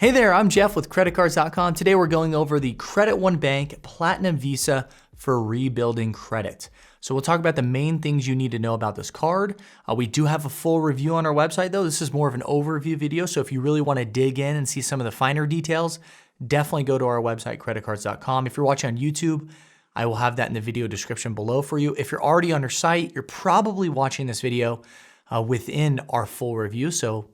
Hey there, I'm Jeff with CreditCards.com. Today we're going over the Credit One Bank Platinum Visa for rebuilding credit. So we'll talk about the main things you need to know about this card. We do have a full review on our website though. This is more of an overview video. So if you really want to dig in and see some of the finer details, definitely go to our website, CreditCards.com. If you're watching on YouTube, I will have that in the video description below for you. If you're already on our site, you're probably watching this video within our full review. So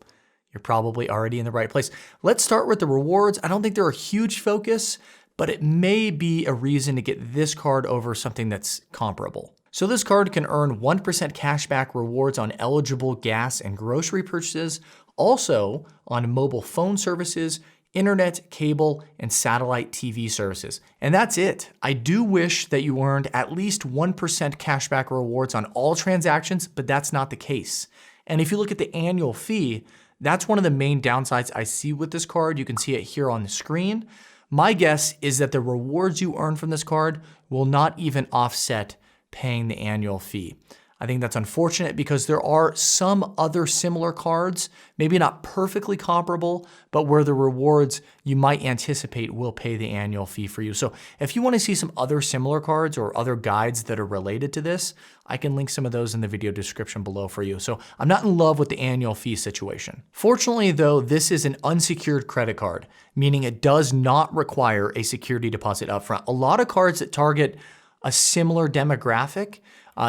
you're probably already in the right place. Let's start with the rewards. I don't think they're a huge focus, but it may be a reason to get this card over something that's comparable. So this card can earn 1% cashback rewards on eligible gas and grocery purchases, also on mobile phone services, internet, cable, and satellite TV services. And that's it. I do wish that you earned at least 1% cashback rewards on all transactions, but that's not the case. And if you look at the annual fee, that's one of the main downsides I see with this card. You can see it here on the screen. My guess is that the rewards you earn from this card will not even offset paying the annual fee. I think that's unfortunate because there are some other similar cards, maybe not perfectly comparable, but where the rewards you might anticipate will pay the annual fee for you. So if you want to see some other similar cards or other guides that are related to this, I can link some of those in the video description below for you. So I'm not in love with the annual fee situation. Fortunately though, this is an unsecured credit card, meaning it does not require a security deposit upfront. A lot of cards that target a similar demographic,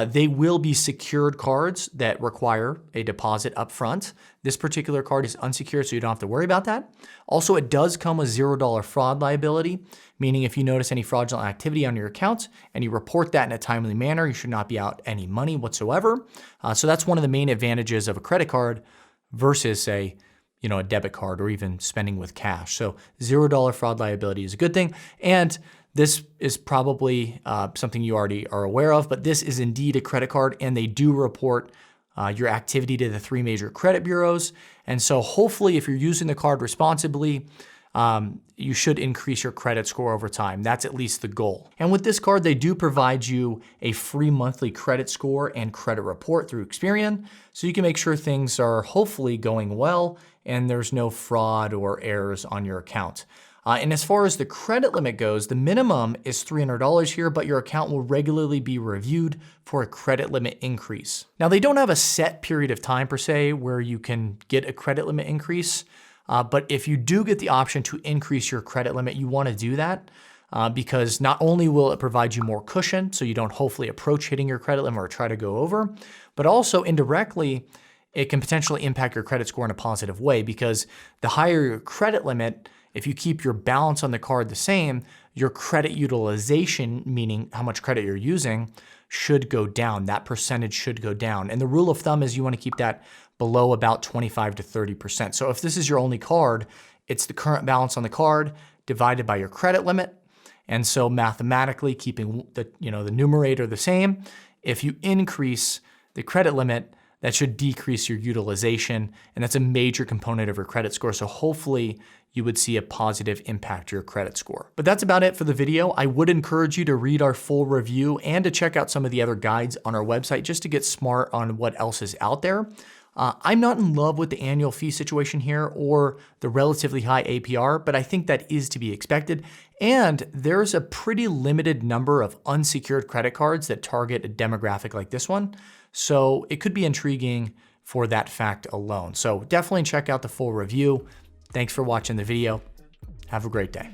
they will be secured cards that require a deposit up front. This particular card is unsecured, so you don't have to worry about that. Also, it does come with $0 fraud liability, meaning if you notice any fraudulent activity on your account and you report that in a timely manner, you should not be out any money whatsoever. So that's one of the main advantages of a credit card versus a debit card or even spending with cash. So $0 fraud liability is a good thing. And this is probably something you already are aware of, but this is indeed a credit card and they do report your activity to the 3 major credit bureaus. And so hopefully if you're using the card responsibly, you should increase your credit score over time. That's at least the goal. And with this card, they do provide you a free monthly credit score and credit report through Experian. So you can make sure things are hopefully going well and there's no fraud or errors on your account. And as far as the credit limit goes, the minimum is $300 here, but your account will regularly be reviewed for a credit limit increase. Now, they don't have a set period of time per se where you can get a credit limit increase, but if you do get the option to increase your credit limit, you want to do that because not only will it provide you more cushion, so you don't hopefully approach hitting your credit limit or try to go over, but also indirectly, it can potentially impact your credit score in a positive way because the higher your credit limit, if you keep your balance on the card the same, your credit utilization, meaning how much credit you're using, should go down. That percentage should go down. And the rule of thumb is you want to keep that below about 25 to 30%. So if this is your only card, it's the current balance on the card divided by your credit limit. And so mathematically keeping the numerator the same, if you increase the credit limit, that should decrease your utilization. And that's a major component of your credit score. So hopefully you would see a positive impact to your credit score. But that's about it for the video. I would encourage you to read our full review and to check out some of the other guides on our website just to get smart on what else is out there. I'm not in love with the annual fee situation here or the relatively high APR, but I think that is to be expected. And there's a pretty limited number of unsecured credit cards that target a demographic like this one. So it could be intriguing for that fact alone. So definitely check out the full review. Thanks for watching the video. Have a great day.